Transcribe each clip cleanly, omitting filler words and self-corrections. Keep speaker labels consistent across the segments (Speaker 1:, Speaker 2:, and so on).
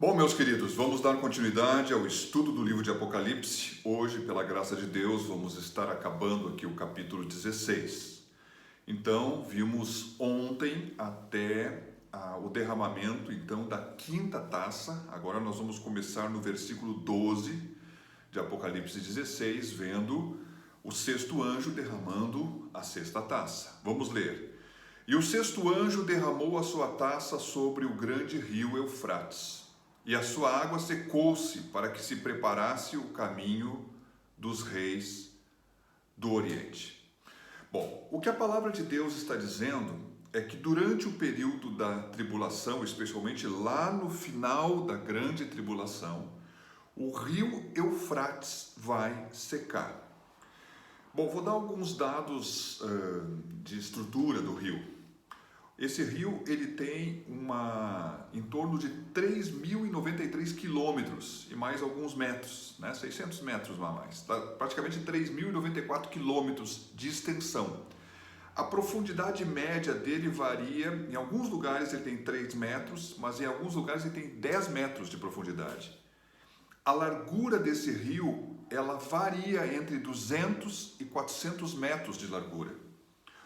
Speaker 1: Bom, meus queridos, vamos dar continuidade ao estudo do livro de Apocalipse. Hoje, pela graça de Deus, vamos estar acabando aqui o capítulo 16. Então, vimos ontem até o derramamento então da quinta taça. Agora nós vamos começar no versículo 12 de Apocalipse 16, vendo o sexto anjo derramando a sexta taça. Vamos ler. E o sexto anjo derramou a sua taça sobre o grande rio Eufrates. E a sua água secou-se para que se preparasse o caminho dos reis do Oriente. Bom, o que a palavra de Deus está dizendo é que durante o período da tribulação, especialmente lá no final da grande tribulação, o rio Eufrates vai secar. Bom, vou dar alguns dados de estrutura do rio. Esse rio ele tem em torno de 3.093 quilômetros e mais alguns metros, 600 metros a mais, praticamente 3.094 quilômetros de extensão. A profundidade média dele varia, em alguns lugares ele tem 3 metros, mas em alguns lugares ele tem 10 metros de profundidade. A largura desse rio, ela varia entre 200 e 400 metros de largura.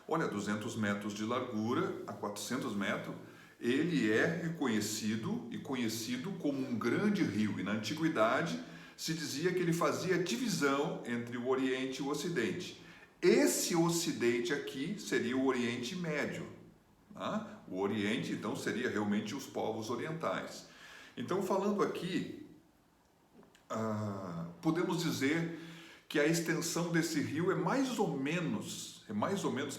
Speaker 1: Olha, 200 metros de largura a 400 metros, ele é reconhecido e conhecido como um grande rio. E na antiguidade se dizia que ele fazia divisão entre o Oriente e o Ocidente. Esse Ocidente aqui seria o Oriente Médio. O Oriente, então, seria realmente os povos orientais. Então, falando aqui, podemos dizer que a extensão desse rio é mais ou menos,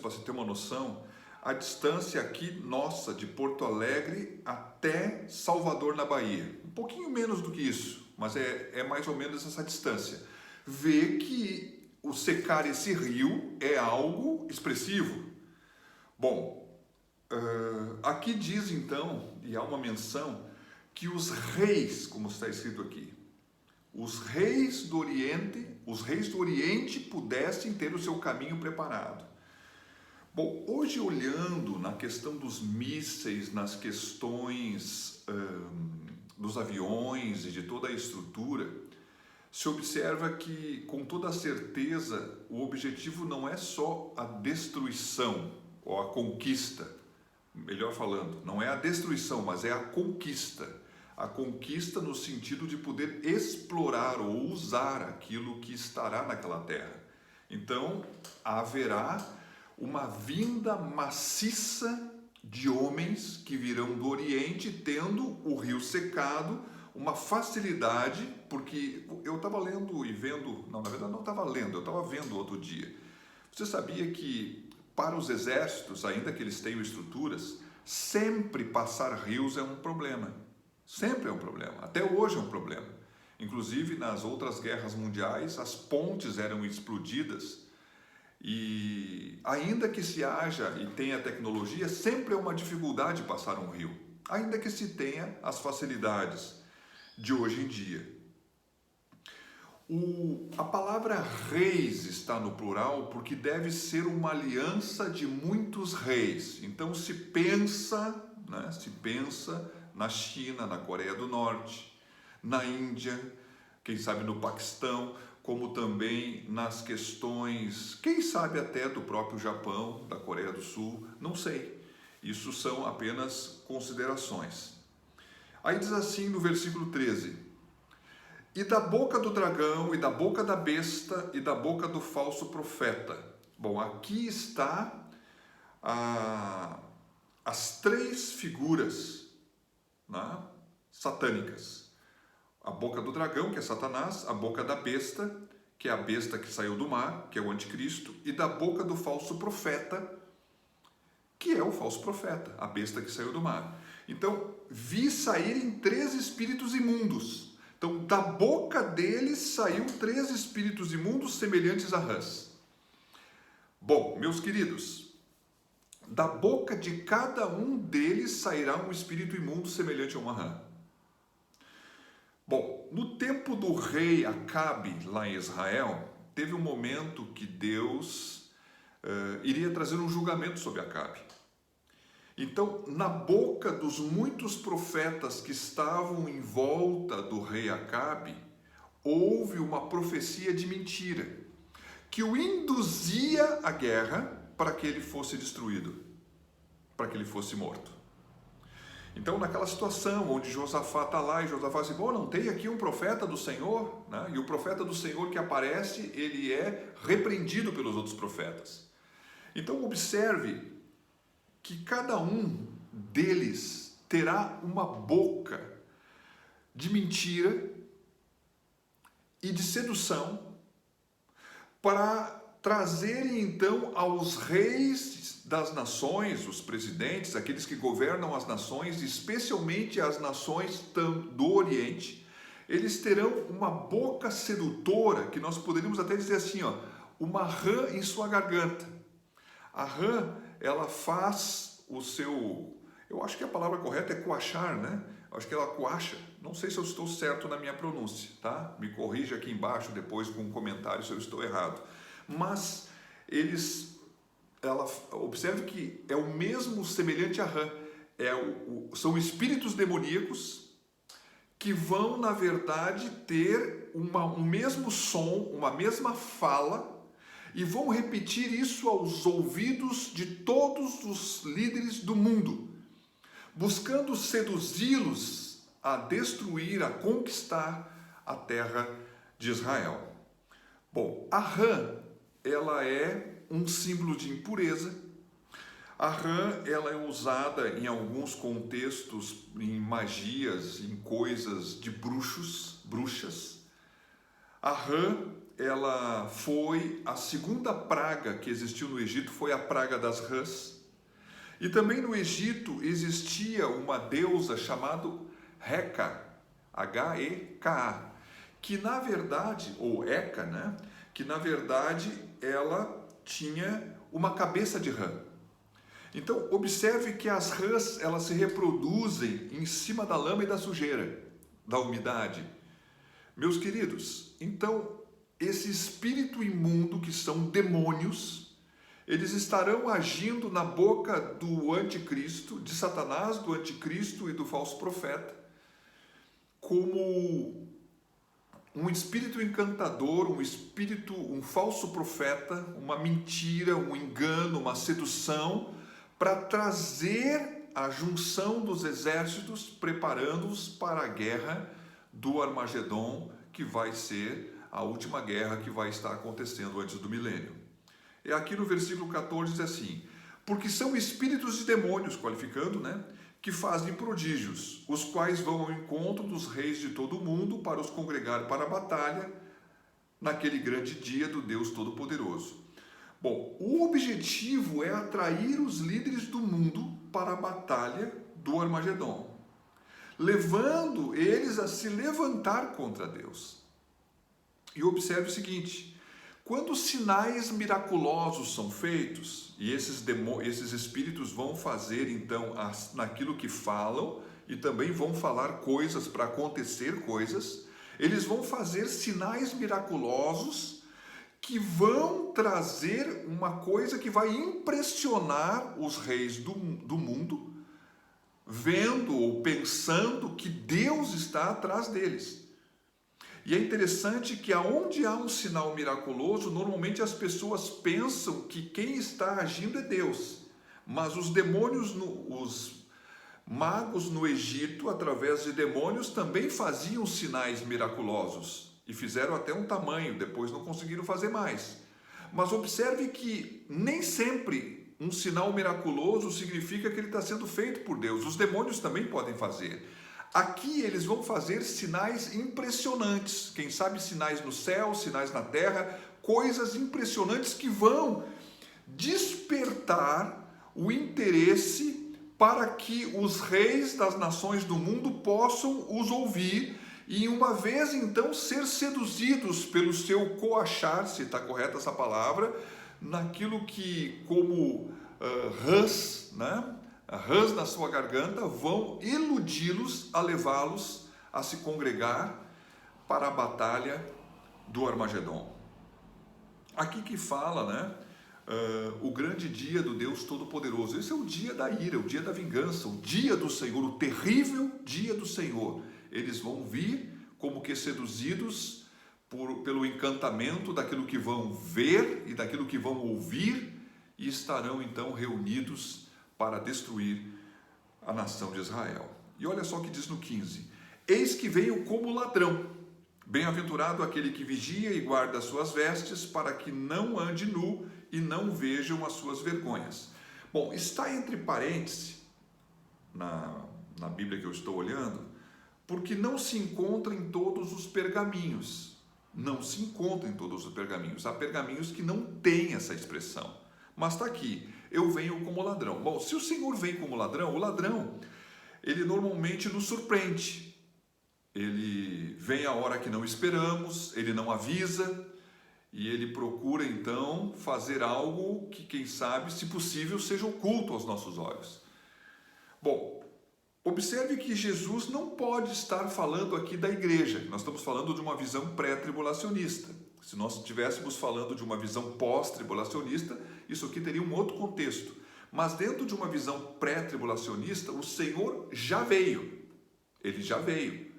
Speaker 1: para você ter uma noção, a distância aqui nossa de Porto Alegre até Salvador, na Bahia. Um pouquinho menos do que isso, mas é mais ou menos essa distância. Vê que o secar esse rio é algo expressivo. Bom, aqui diz então, e há uma menção, que os reis, como está escrito aqui, os reis do Oriente pudessem ter o seu caminho preparado. Bom, hoje olhando na questão dos mísseis, nas questões dos aviões e de toda a estrutura, se observa que, com toda certeza, o objetivo não é só a destruição ou a conquista, melhor falando, não é a destruição, mas é a conquista. A conquista no sentido de poder explorar ou usar aquilo que estará naquela terra. Então, haverá uma vinda maciça de homens que virão do Oriente, tendo o rio secado, uma facilidade, porque eu estava lendo e vendo, não, na verdade não estava lendo, eu estava vendo outro dia. Você sabia que para os exércitos, ainda que eles tenham estruturas, sempre passar rios é um problema. Sempre é um problema, até hoje é um problema. Inclusive nas outras guerras mundiais as pontes eram explodidas e ainda que se haja e tenha tecnologia, sempre é uma dificuldade passar um rio, ainda que se tenha as facilidades de hoje em dia. A palavra reis está no plural porque deve ser uma aliança de muitos reis. Então se pensa na China, na Coreia do Norte, na Índia, quem sabe no Paquistão, como também nas questões, quem sabe até do próprio Japão, da Coreia do Sul, não sei. Isso são apenas considerações. Aí diz assim no versículo 13: E da boca do dragão, e da boca da besta, e da boca do falso profeta. Bom, aqui está as três figuras satânicas. A boca do dragão, que é Satanás, a boca da besta, que é a besta que saiu do mar, que é o anticristo, e da boca do falso profeta, que é o falso profeta, a besta que saiu do mar. Então, vi saírem 3 espíritos imundos. Então, da boca deles saiu 3 espíritos imundos semelhantes a rãs. Bom, meus queridos, da boca de cada um deles sairá um espírito imundo semelhante a uma rã. Bom, no tempo do rei Acabe, lá em Israel, teve um momento que Deus iria trazer um julgamento sobre Acabe. Então, na boca dos muitos profetas que estavam em volta do rei Acabe, houve uma profecia de mentira, que o induzia à guerra para que ele fosse destruído, para que ele fosse morto. Então, naquela situação onde Josafá está lá e Josafá diz, bom, não tem aqui um profeta do Senhor? Né? E o profeta do Senhor que aparece, ele é repreendido pelos outros profetas. Então, observe que cada um deles terá uma boca de mentira e de sedução para trazerem então aos reis das nações, os presidentes, aqueles que governam as nações, especialmente as nações do Oriente, eles terão uma boca sedutora, que nós poderíamos até dizer assim, ó, uma rã em sua garganta. A rã, ela faz o seu, eu acho que a palavra correta é coachar, né? Eu acho que ela coacha, não sei se eu estou certo na minha pronúncia, tá? Me corrija aqui embaixo depois com um comentário se eu estou errado. Mas observe que é o mesmo semelhante a rã, são espíritos demoníacos que vão, na verdade, ter um mesmo som, uma mesma fala, e vão repetir isso aos ouvidos de todos os líderes do mundo, buscando seduzi-los a destruir, a conquistar a terra de Israel. Bom, a rã, ela é um símbolo de impureza. A rã, ela é usada em alguns contextos, em magias, em coisas de bruxas. A rã, ela foi a segunda praga que existiu no Egito, foi a praga das rãs. E também no Egito existia uma deusa chamada Heka, H-E-K-A, que na verdade, ou Heka, né? Que na verdade ela tinha uma cabeça de rã. Então observe que as rãs, elas se reproduzem em cima da lama e da sujeira, da umidade. Meus queridos, então esse espírito imundo, que são demônios, eles estarão agindo na boca do anticristo, de Satanás, do anticristo e do falso profeta, como um espírito encantador, um falso profeta, uma mentira, um engano, uma sedução, para trazer a junção dos exércitos, preparando-os para a guerra do Armagedon, que vai ser a última guerra que vai estar acontecendo antes do milênio. E aqui no versículo 14 diz assim, porque são espíritos de demônios, qualificando, né? Que fazem prodígios, os quais vão ao encontro dos reis de todo o mundo para os congregar para a batalha naquele grande dia do Deus Todo-Poderoso. Bom, o objetivo é atrair os líderes do mundo para a batalha do Armagedon, levando eles a se levantar contra Deus. E observe o seguinte, quando sinais miraculosos são feitos, e esses espíritos vão fazer então naquilo que falam, e também vão falar coisas para acontecer coisas, eles vão fazer sinais miraculosos que vão trazer uma coisa que vai impressionar os reis do mundo, vendo ou pensando que Deus está atrás deles. E é interessante que aonde há um sinal miraculoso, normalmente as pessoas pensam que quem está agindo é Deus. Mas os demônios, os magos no Egito, através de demônios, também faziam sinais miraculosos. E fizeram até um tamanho, depois não conseguiram fazer mais. Mas observe que nem sempre um sinal miraculoso significa que ele está sendo feito por Deus. Os demônios também podem fazer. Aqui eles vão fazer sinais impressionantes, quem sabe sinais no céu, sinais na terra, coisas impressionantes que vão despertar o interesse para que os reis das nações do mundo possam os ouvir e uma vez então ser seduzidos pelo seu coachar, se está correta essa palavra, naquilo que como rãs, né? Rãs na sua garganta vão iludi-los a levá-los a se congregar para a batalha do Armagedon. Aqui que fala, né? o grande dia do Deus Todo-Poderoso. Esse é o dia da ira, o dia da vingança, o dia do Senhor, o terrível dia do Senhor. Eles vão vir como que seduzidos pelo encantamento daquilo que vão ver e daquilo que vão ouvir, e estarão então reunidos para destruir a nação de Israel. E olha só o que diz no 15: eis que veio como ladrão. Bem-aventurado aquele que vigia e guarda as suas vestes, para que não ande nu e não vejam as suas vergonhas. Bom, está entre parênteses na Bíblia que eu estou olhando, porque não se encontra em todos os pergaminhos. Não se encontra em todos os pergaminhos. Há pergaminhos que não têm essa expressão. Mas está aqui: eu venho como ladrão. Bom, se o Senhor vem como ladrão, o ladrão, ele normalmente nos surpreende. Ele vem a hora que não esperamos, ele não avisa, e ele procura então fazer algo que, quem sabe, se possível, seja oculto aos nossos olhos. Bom, observe que Jesus não pode estar falando aqui da igreja. Nós estamos falando de uma visão pré-tribulacionista. Se nós estivéssemos falando de uma visão pós-tribulacionista, isso aqui teria um outro contexto. Mas dentro de uma visão pré-tribulacionista, o Senhor já veio. Ele já veio.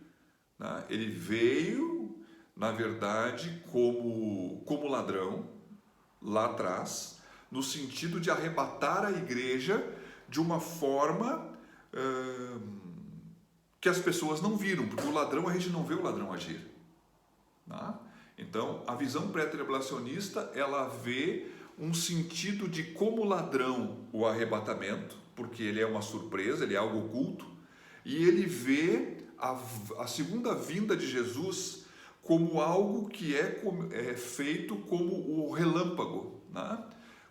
Speaker 1: Ele veio, na verdade, como ladrão, lá atrás, no sentido de arrebatar a igreja de uma forma que as pessoas não viram, porque o ladrão, a gente não vê o ladrão agir. Então, a visão pré-tribulacionista, ela vê um sentido de como ladrão o arrebatamento, porque ele é uma surpresa, ele é algo oculto, e ele vê a segunda vinda de Jesus como algo que é feito como o relâmpago,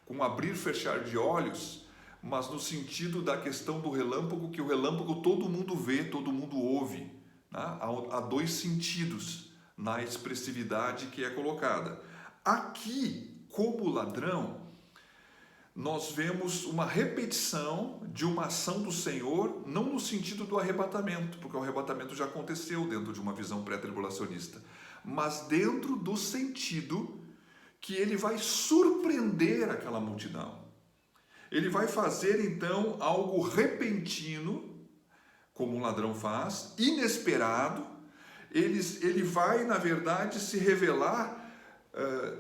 Speaker 1: com abrir e fechar de olhos, mas no sentido da questão do relâmpago, que o relâmpago todo mundo vê, todo mundo ouve. Há dois sentidos na expressividade que é colocada. Aqui, como ladrão, nós vemos uma repetição de uma ação do Senhor, não no sentido do arrebatamento, porque o arrebatamento já aconteceu dentro de uma visão pré-tribulacionista, mas dentro do sentido que ele vai surpreender aquela multidão. Ele vai fazer então algo repentino, como um ladrão faz, inesperado. Ele vai, na verdade, se revelar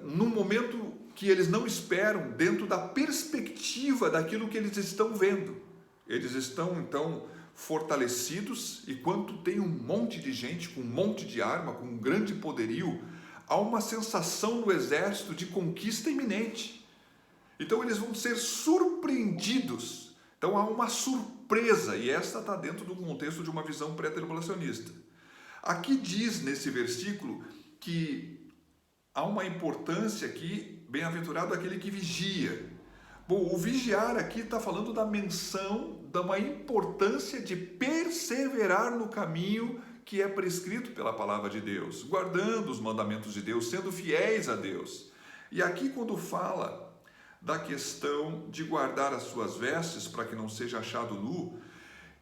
Speaker 1: num momento que eles não esperam, dentro da perspectiva daquilo que eles estão vendo. Eles estão, então, fortalecidos, e quando tem um monte de gente com um monte de arma, com um grande poderio, há uma sensação no exército de conquista iminente. Então eles vão ser surpreendidos. Então há uma surpresa, e esta está dentro do contexto de uma visão pré-tribulacionista. Aqui diz nesse versículo que há uma importância aqui: bem-aventurado aquele que vigia. Bom, o vigiar aqui está falando da menção, de uma importância de perseverar no caminho que é prescrito pela palavra de Deus, guardando os mandamentos de Deus, sendo fiéis a Deus. E aqui, quando fala da questão de guardar as suas vestes para que não seja achado nu,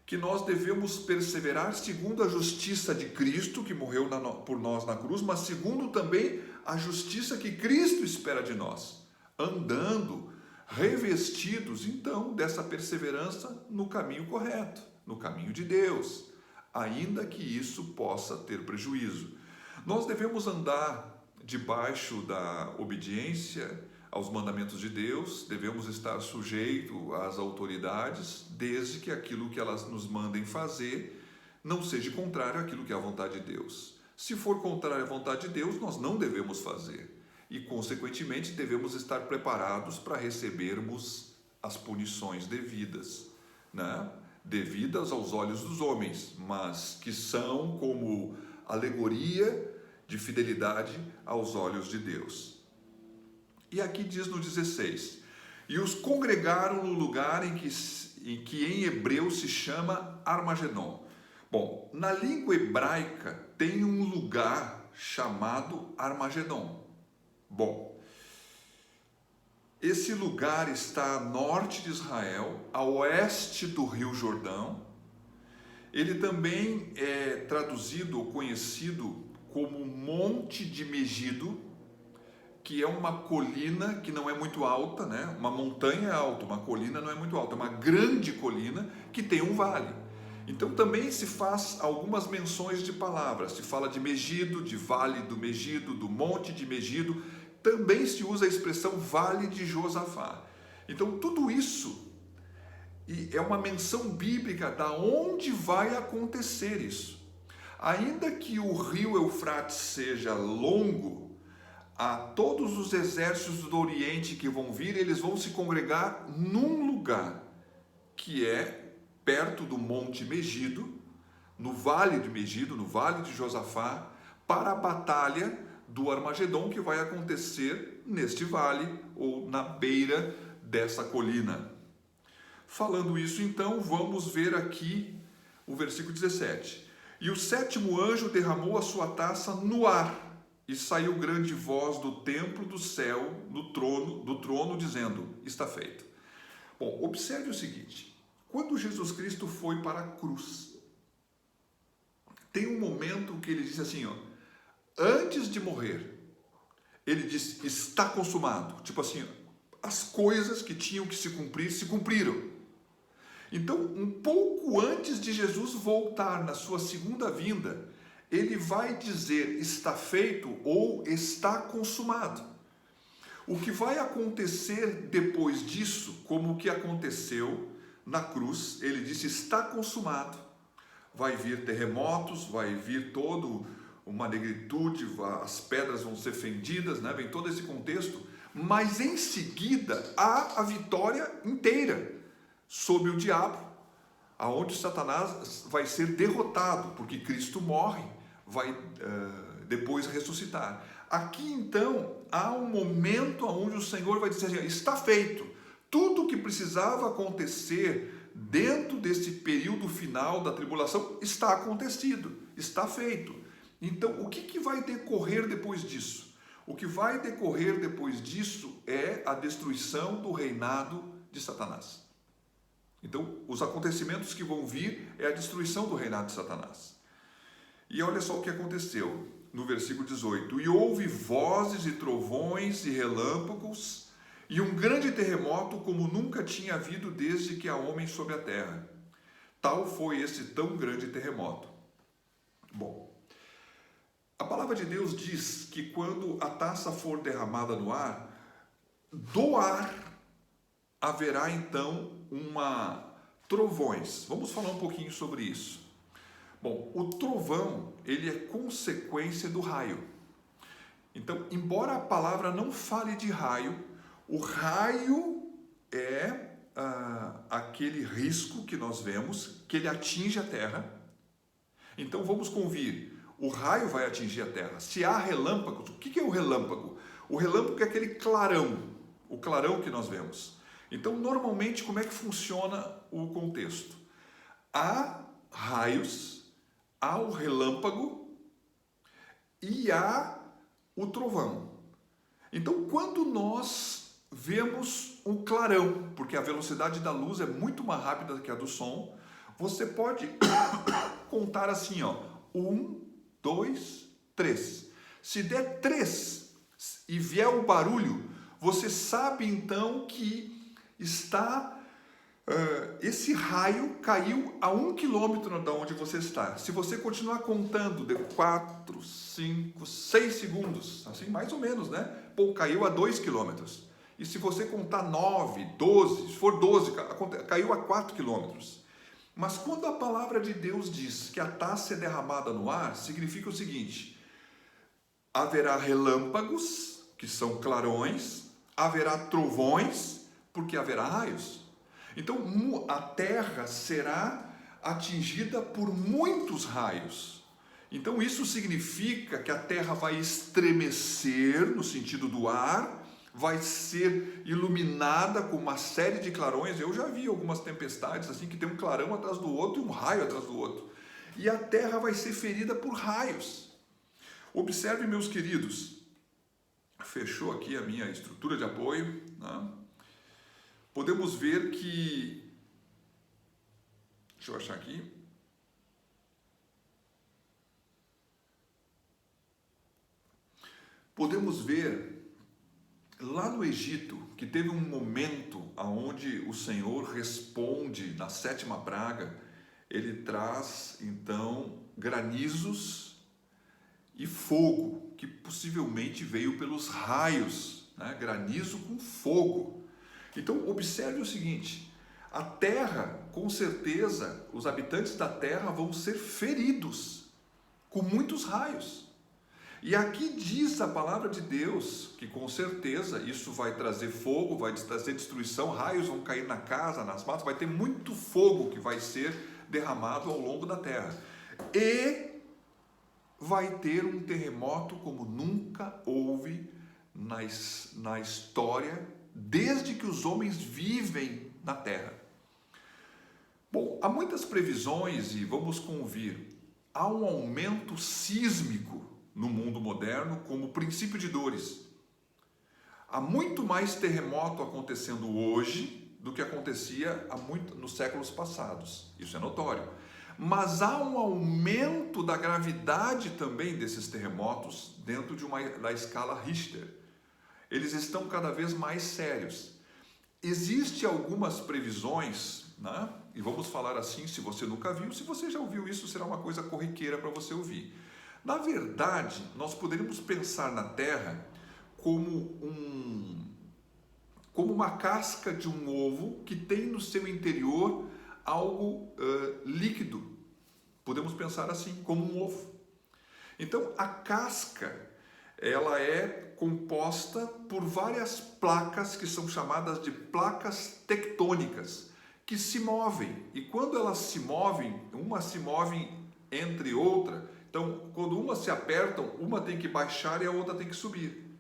Speaker 1: que nós devemos perseverar segundo a justiça de Cristo, que morreu por nós na cruz, mas segundo também a justiça que Cristo espera de nós, andando revestidos então dessa perseverança no caminho correto, no caminho de Deus, ainda que isso possa ter prejuízo. Nós devemos andar debaixo da obediência aos mandamentos de Deus, devemos estar sujeitos às autoridades, desde que aquilo que elas nos mandem fazer não seja contrário àquilo que é a vontade de Deus. Se for contrário à vontade de Deus, nós não devemos fazer. E, consequentemente, devemos estar preparados para recebermos as punições devidas, devidas aos olhos dos homens, mas que são como alegoria de fidelidade aos olhos de Deus. E aqui diz no 16: e os congregaram no lugar em que em hebreu se chama Armagedon. Bom, na língua hebraica tem um lugar chamado Armagedon. Bom, esse lugar está a norte de Israel, a oeste do Rio Jordão. Ele também é traduzido ou conhecido como Monte de Megido, que é uma colina que não é muito alta, né? Uma montanha é alta, uma colina não é muito alta, é uma grande colina que tem um vale. Então também se faz algumas menções de palavras, se fala de Megido, de vale do Megido, do monte de Megido, também se usa a expressão vale de Josafá. Então tudo isso é uma menção bíblica da onde vai acontecer isso. Ainda que o rio Eufrates seja longo, a todos os exércitos do Oriente que vão vir, eles vão se congregar num lugar que é perto do Monte Megido, no Vale de Megido, no Vale de Josafá, para a batalha do Armagedon que vai acontecer neste vale ou na beira dessa colina. Falando isso, então, vamos ver aqui o versículo 17. E o sétimo anjo derramou a sua taça no ar, e saiu grande voz do templo do céu, do trono, dizendo: está feito. Bom, observe o seguinte: quando Jesus Cristo foi para a cruz, tem um momento que ele disse assim, ó, antes de morrer, ele disse: está consumado. Tipo assim, ó, as coisas que tinham que se cumprir, se cumpriram. Então, um pouco antes de Jesus voltar na sua segunda vinda, ele vai dizer está feito ou está consumado. O que vai acontecer depois disso, como o que aconteceu na cruz, ele disse está consumado. Vai vir terremotos, vai vir todo uma negritude, as pedras vão ser fendidas, né? Vem todo esse contexto, mas em seguida há a vitória inteira sobre o diabo, aonde Satanás vai ser derrotado, porque Cristo morre, vai depois ressuscitar. Aqui então há um momento onde o Senhor vai dizer assim, está feito, tudo o que precisava acontecer dentro desse período final da tribulação está acontecido, está feito. Então o que vai decorrer depois disso? O que vai decorrer depois disso é a destruição do reinado de Satanás. Então, os acontecimentos que vão vir é a destruição do reinado de Satanás. E olha só o que aconteceu no versículo 18. E houve vozes e trovões e relâmpagos e um grande terremoto como nunca tinha havido desde que há homens sobre a terra. Tal foi esse tão grande terremoto. Bom, a palavra de Deus diz que quando a taça for derramada no ar, do ar haverá então trovões. Vamos falar um pouquinho sobre isso. Bom, o trovão, ele é consequência do raio. Então, embora a palavra não fale de raio, o raio é aquele risco que nós vemos, que ele atinge a terra. Então, vamos convir, o raio vai atingir a terra. Se há relâmpagos, o que é o relâmpago? O relâmpago é aquele clarão, o clarão que nós vemos. Então, normalmente, como é que funciona o contexto? Há raios, há o relâmpago e há o trovão. Então, quando nós vemos um clarão, porque a velocidade da luz é muito mais rápida que a do som, você pode contar assim, ó, 1, 2, 3. Se der 3 e vier o barulho, você sabe então que esse raio caiu a 1 quilômetro de onde você está. Se você continuar contando de 4, 5, 6 segundos, assim mais ou menos, né? Pô, caiu a 2 quilômetros. E se você contar 9, 12, se for 12, caiu a 4 quilômetros. Mas quando a palavra de Deus diz que a taça é derramada no ar, significa o seguinte: haverá relâmpagos, que são clarões, haverá trovões, porque haverá raios. Então a terra será atingida por muitos raios. Então isso significa que a terra vai estremecer no sentido do ar, vai ser iluminada com uma série de clarões. Eu já vi algumas tempestades assim que tem um clarão atrás do outro e um raio atrás do outro. E a terra vai ser ferida por raios. Observe, meus queridos, fechou aqui a minha estrutura de apoio, né? Podemos ver que, deixa eu achar aqui, podemos ver lá no Egito, que teve um momento onde o Senhor responde na 7ª praga, ele traz então granizos e fogo, que possivelmente veio pelos raios, né? Granizo com fogo. Então observe o seguinte, a terra, com certeza, os habitantes da terra vão ser feridos com muitos raios. E aqui diz a palavra de Deus que com certeza isso vai trazer fogo, vai trazer destruição, raios vão cair na casa, nas matas, vai ter muito fogo que vai ser derramado ao longo da terra. E vai ter um terremoto como nunca houve na história, desde que os homens vivem na terra. Bom, há muitas previsões e vamos convir, há um aumento sísmico no mundo moderno como princípio de dores. Há muito mais terremoto acontecendo hoje do que acontecia nos séculos passados. Isso é notório. Mas há um aumento da gravidade também desses terremotos dentro da escala Richter. Eles estão cada vez mais sérios. Existem algumas previsões, né? E vamos falar assim, se você nunca viu, se você já ouviu isso, será uma coisa corriqueira para você ouvir. Na verdade, nós poderíamos pensar na Terra como uma casca de um ovo que tem no seu interior algo líquido. Podemos pensar assim, como um ovo. Então, a casca, ela é composta por várias placas que são chamadas de placas tectônicas, que se movem. E quando elas se movem, uma se move entre outra. Então, quando uma se apertam, uma tem que baixar e a outra tem que subir.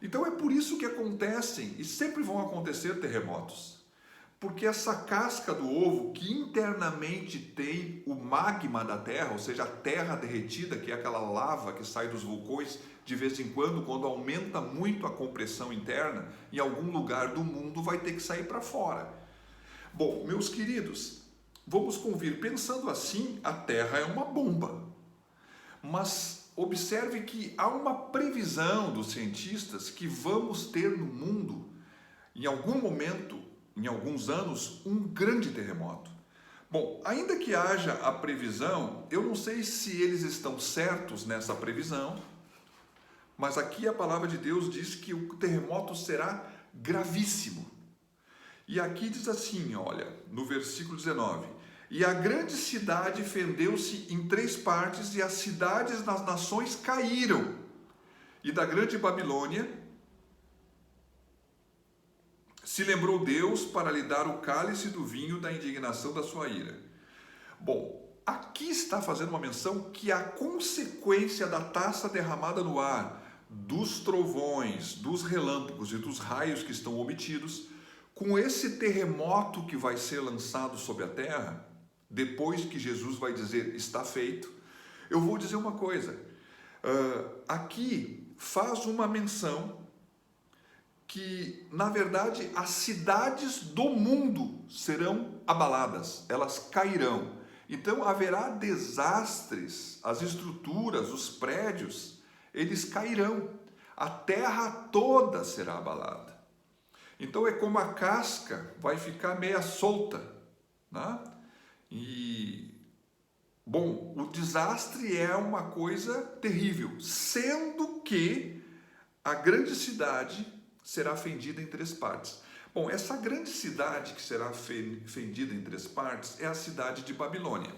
Speaker 1: Então, é por isso que acontecem e sempre vão acontecer terremotos. Porque essa casca do ovo, que internamente tem o magma da terra, ou seja, a terra derretida, que é aquela lava que sai dos vulcões, de vez em quando aumenta muito a compressão interna, em algum lugar do mundo vai ter que sair para fora. Bom, meus queridos, vamos convir, pensando assim, a terra é uma bomba. Mas observe que há uma previsão dos cientistas que vamos ter no mundo, em algum momento, em alguns anos, um grande terremoto. Bom, ainda que haja a previsão, eu não sei se eles estão certos nessa previsão, mas aqui a palavra de Deus diz que o terremoto será gravíssimo. E aqui diz assim, olha, no versículo 19: e a grande cidade fendeu-se em 3 partes, e as cidades das nações caíram. E da grande Babilônia se lembrou Deus para lhe dar o cálice do vinho da indignação da sua ira. Bom, aqui está fazendo uma menção que a consequência da taça derramada no ar, dos trovões, dos relâmpagos e dos raios que estão omitidos, com esse terremoto que vai ser lançado sobre a terra, depois que Jesus vai dizer, está feito, eu vou dizer uma coisa, aqui faz uma menção que, na verdade, as cidades do mundo serão abaladas, elas cairão. Então, haverá desastres, as estruturas, os prédios, eles cairão. A terra toda será abalada. Então, é como a casca vai ficar meia solta, né? E, bom, o desastre é uma coisa terrível, sendo que a grande cidade será fendida em 3 partes. Bom, essa grande cidade que será fendida em 3 partes é a cidade de Babilônia.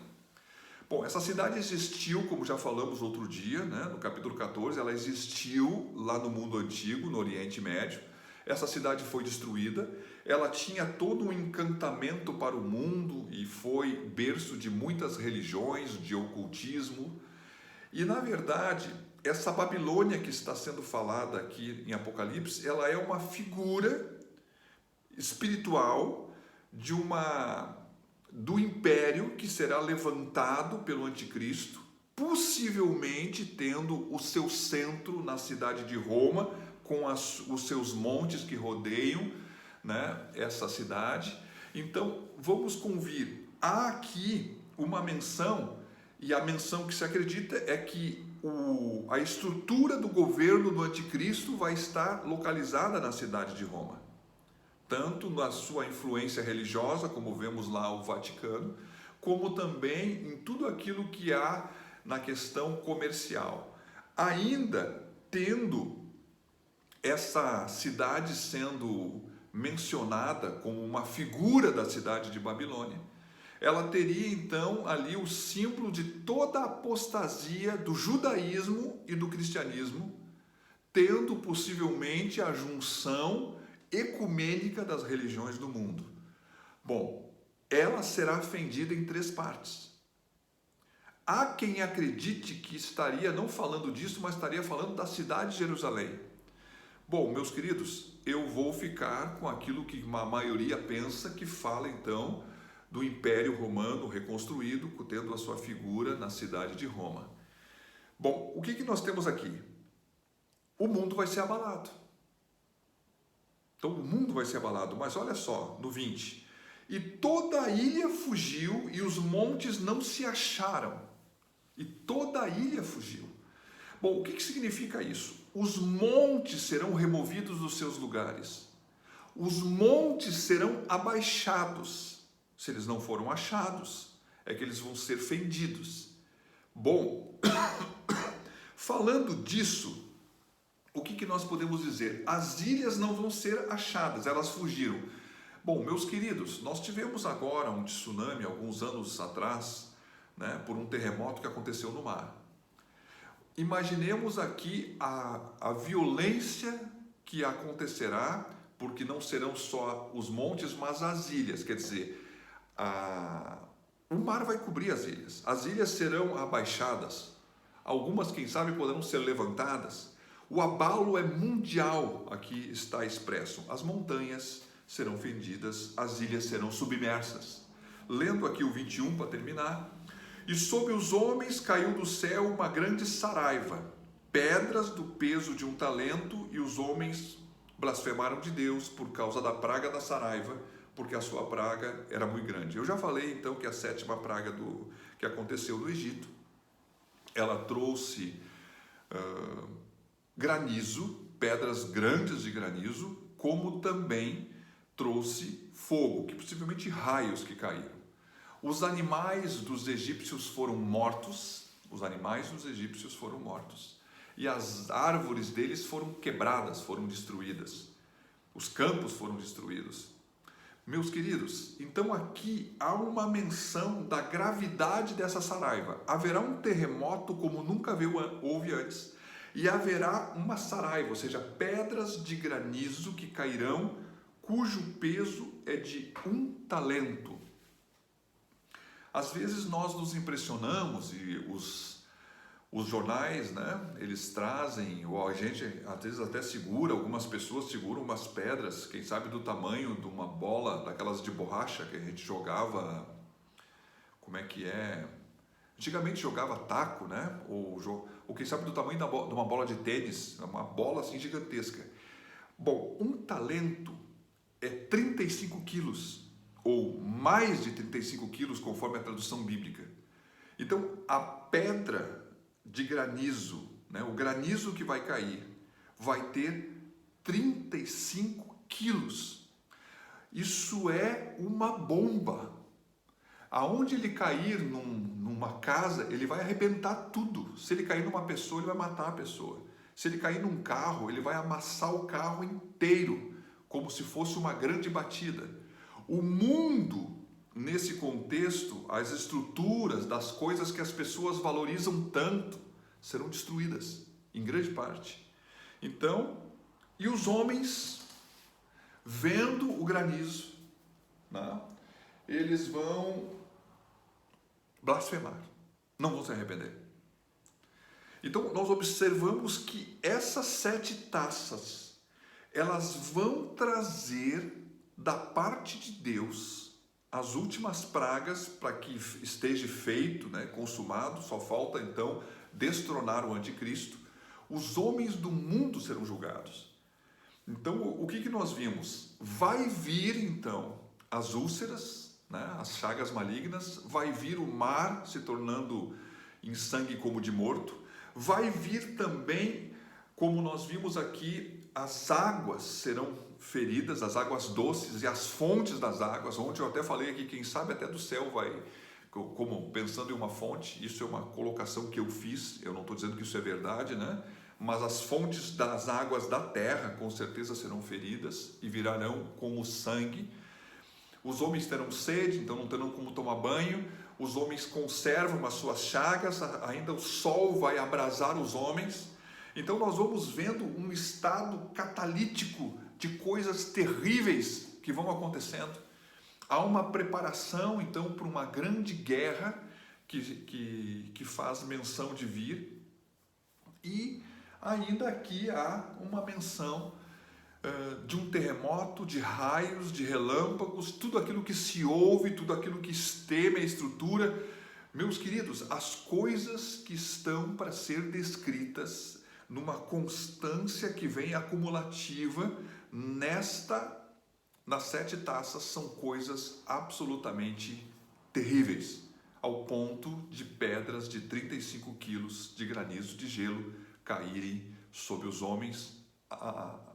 Speaker 1: Bom, essa cidade existiu, como já falamos outro dia, né, no capítulo 14, ela existiu lá no mundo antigo, no Oriente Médio. Essa cidade foi destruída, ela tinha todo um encantamento para o mundo e foi berço de muitas religiões, de ocultismo. E, na verdade, essa Babilônia que está sendo falada aqui em Apocalipse, ela é uma figura espiritual do império que será levantado pelo anticristo, possivelmente tendo o seu centro na cidade de Roma, com os seus montes que rodeiam, né, essa cidade. Então, vamos convir, há aqui uma menção E a menção que se acredita é que a estrutura do governo do anticristo vai estar localizada na cidade de Roma. Tanto na sua influência religiosa, como vemos lá o Vaticano, como também em tudo aquilo que há na questão comercial. Ainda tendo essa cidade sendo mencionada como uma figura da cidade de Babilônia, ela teria então ali o símbolo de toda a apostasia do judaísmo e do cristianismo, tendo possivelmente a junção ecumênica das religiões do mundo. Bom, ela será fendida em 3 partes. Há quem acredite que estaria não falando disso, mas estaria falando da cidade de Jerusalém. Bom, meus queridos, eu vou ficar com aquilo que a maioria pensa, que fala então do Império Romano reconstruído, tendo a sua figura na cidade de Roma. Bom, o que nós temos aqui? O mundo vai ser abalado. Então o mundo vai ser abalado, mas olha só, no 20. E toda a ilha fugiu e os montes não se acharam. E toda a ilha fugiu. Bom, o que significa isso? Os montes serão removidos dos seus lugares. Os montes serão abaixados. Se eles não foram achados, é que eles vão ser fendidos. Bom, falando disso, o que nós podemos dizer? As ilhas não vão ser achadas, elas fugiram. Bom, meus queridos, nós tivemos agora um tsunami, alguns anos atrás, né, por um terremoto que aconteceu no mar. Imaginemos aqui a violência que acontecerá, porque não serão só os montes, mas as ilhas, quer dizer, o mar vai cobrir as ilhas serão abaixadas, algumas, quem sabe, poderão ser levantadas. O abalo é mundial, aqui está expresso. As montanhas serão fendidas, as ilhas serão submersas. Lendo aqui o 21 para terminar. E sobre os homens caiu do céu uma grande saraiva, pedras do peso de um talento, e os homens blasfemaram de Deus por causa da praga da saraiva, porque a sua praga era muito grande. Eu já falei então que a 7ª praga que aconteceu no Egito, ela trouxe granizo, pedras grandes de granizo, como também trouxe fogo, que possivelmente raios que caíram. Os animais dos egípcios foram mortos, e as árvores deles foram quebradas, foram destruídas, os campos foram destruídos. Meus queridos, então aqui há uma menção da gravidade dessa saraiva. Haverá um terremoto como nunca houve antes, e haverá uma saraiva, ou seja, pedras de granizo que cairão, cujo peso é de 1 talento. Às vezes nós nos impressionamos e os jornais, né, eles trazem, ou a gente às vezes até segura, algumas pessoas seguram umas pedras, quem sabe do tamanho de uma bola, daquelas de borracha que a gente jogava, antigamente jogava taco, né, ou quem sabe do tamanho de uma bola de tênis, uma bola assim gigantesca. Bom, 1 talento é 35 quilos, ou mais de 35 quilos, conforme a tradução bíblica. Então, a pedra de granizo, né, o granizo que vai cair, vai ter 35 quilos. Isso é uma bomba. Aonde ele cair numa casa, ele vai arrebentar tudo. Se ele cair numa pessoa, ele vai matar a pessoa. Se ele cair num carro, ele vai amassar o carro inteiro, como se fosse uma grande batida. O mundo, nesse contexto, as estruturas das coisas que as pessoas valorizam tanto, serão destruídas, em grande parte. Então, e os homens, vendo o granizo, né, eles vão blasfemar, não vão se arrepender. Então, nós observamos que essas 7 taças, elas vão trazer da parte de Deus as últimas pragas para que esteja feito, né, consumado. Só falta então destronar o anticristo. Os homens do mundo serão julgados. Então, o que nós vimos? Vai vir então as úlceras, né, as chagas malignas, vai vir o mar se tornando em sangue como de morto. Vai vir também, como nós vimos aqui, as águas serão feridas, as águas doces e as fontes das águas. Ontem eu até falei aqui, quem sabe até do céu vai, como pensando em uma fonte. Isso é uma colocação que eu fiz, eu não estou dizendo que isso é verdade, né? Mas as fontes das águas da terra com certeza serão feridas e virarão como sangue. Os homens terão sede, então não terão como tomar banho. Os homens conservam as suas chagas, ainda o sol vai abrasar os homens. Então nós vamos vendo um estado catalítico de coisas terríveis que vão acontecendo. Há uma preparação então para uma grande guerra que faz menção de vir. E ainda aqui há uma menção de um terremoto, de raios, de relâmpagos, tudo aquilo que se ouve, tudo aquilo que esteme a estrutura. Meus queridos, as coisas que estão para ser descritas numa constância que vem acumulativa nas 7 taças são coisas absolutamente terríveis, ao ponto de pedras de 35 quilos de granizo de gelo caírem sobre os homens,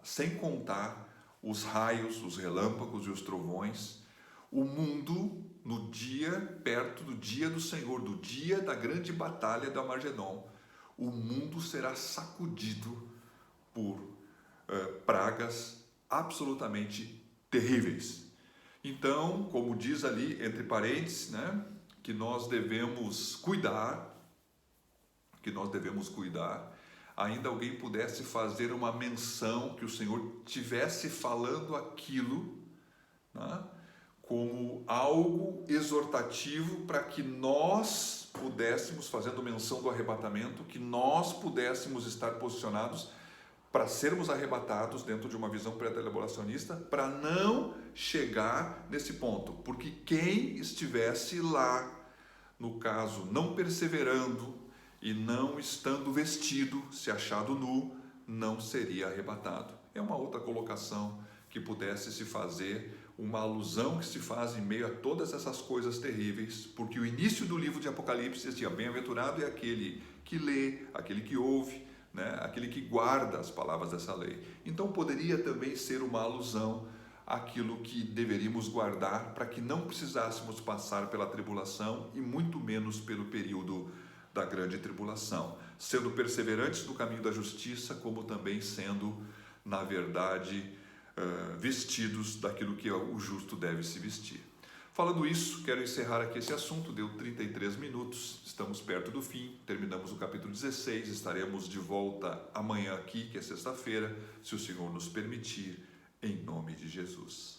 Speaker 1: sem contar os raios, os relâmpagos e os trovões. O mundo, no dia, perto do dia do Senhor, do dia da grande batalha do Armagedon, o mundo será sacudido por pragas absolutamente terríveis. Então, como diz ali, entre parênteses, né, que nós devemos cuidar, ainda alguém pudesse fazer uma menção que o Senhor tivesse falando aquilo, né, como algo exortativo para que nós pudéssemos, fazendo menção do arrebatamento, que nós pudéssemos estar posicionados para sermos arrebatados dentro de uma visão pré-tribulacionista, para não chegar nesse ponto, porque quem estivesse lá, no caso, não perseverando e não estando vestido, se achado nu, não seria arrebatado. É uma outra colocação que pudesse se fazer, uma alusão que se faz em meio a todas essas coisas terríveis, porque o início do livro de Apocalipse dizia: bem-aventurado é aquele que lê, aquele que ouve, né? Aquele que guarda as palavras dessa lei. Então poderia também ser uma alusão àquilo que deveríamos guardar para que não precisássemos passar pela tribulação e muito menos pelo período da grande tribulação, sendo perseverantes no caminho da justiça, como também sendo, na verdade, vestidos daquilo que o justo deve se vestir. Falando isso, quero encerrar aqui esse assunto, deu 33 minutos, estamos perto do fim, terminamos o capítulo 16, estaremos de volta amanhã aqui, que é sexta-feira, se o Senhor nos permitir, em nome de Jesus.